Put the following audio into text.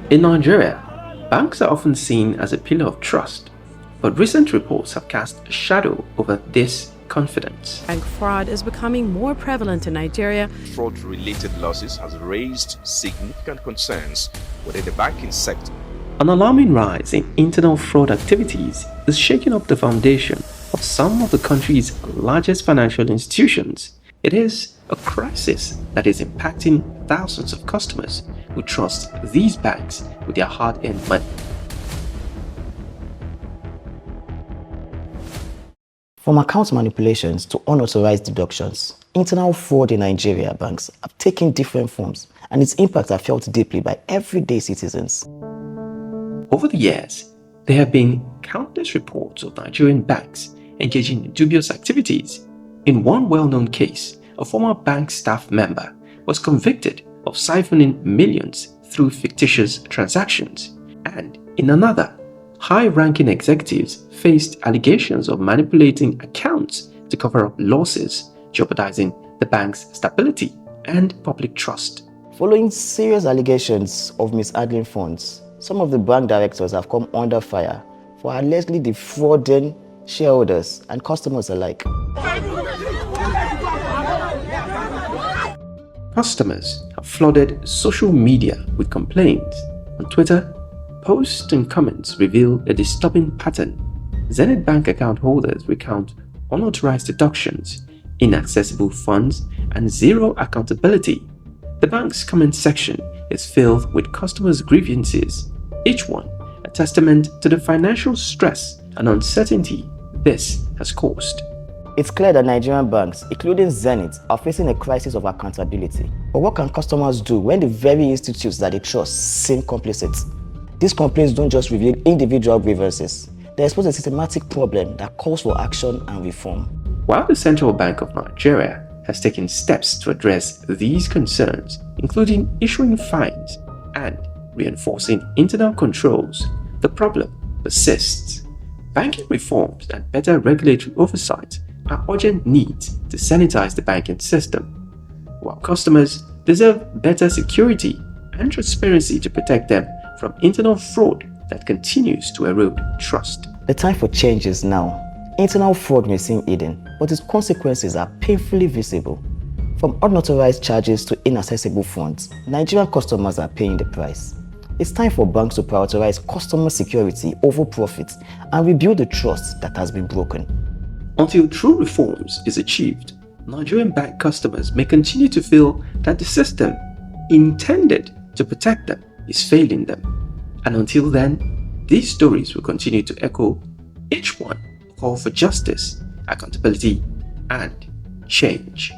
In Nigeria, banks are often seen as a pillar of trust, but recent reports have cast a shadow over this confidence. Bank fraud is becoming more prevalent in Nigeria. Fraud-related losses has raised significant concerns within the banking sector. An alarming rise in internal fraud activities is shaking up the foundation of some of the country's largest financial institutions. It is a crisis that is impacting thousands of customers who trust these banks with their hard-earned money. From account manipulations to unauthorized deductions, internal fraud in Nigeria banks have taken different forms, and its impacts are felt deeply by everyday citizens. Over the years, there have been countless reports of Nigerian banks engaging in dubious activities. In one well-known case, a former bank staff member was convicted of siphoning millions through fictitious transactions, and in another, high-ranking executives faced allegations of manipulating accounts to cover up losses, jeopardizing the bank's stability and public trust. Following serious allegations of mishandling funds, some of the bank directors have come under fire for allegedly defrauding shareholders and customers alike. Customers have flooded social media with complaints. On Twitter, posts and comments reveal a disturbing pattern. Zenith Bank account holders recount unauthorized deductions, inaccessible funds, and zero accountability. The bank's comment section is filled with customers' grievances, each one a testament to the financial stress and uncertainty this has caused. It's clear that Nigerian banks, including Zenith, are facing a crisis of accountability. But what can customers do when the very institutes that they trust seem complicit? These complaints don't just reveal individual grievances. They expose a systematic problem that calls for action and reform. While the Central Bank of Nigeria has taken steps to address these concerns, including issuing fines and reinforcing internal controls, the problem persists. Banking reforms and better regulatory oversight are urgent needs to sanitize the banking system, while customers deserve better security and transparency to protect them from internal fraud that continues to erode trust. The time for change is now. Internal fraud may seem hidden, but its consequences are painfully visible. From unauthorized charges to inaccessible funds, Nigerian customers are paying the price. It's time for banks to prioritize customer security over profits and rebuild the trust that has been broken. Until true reforms is achieved, Nigerian bank customers may continue to feel that the system intended to protect them is failing them. And until then, these stories will continue to echo, each one a call for justice, accountability, and change.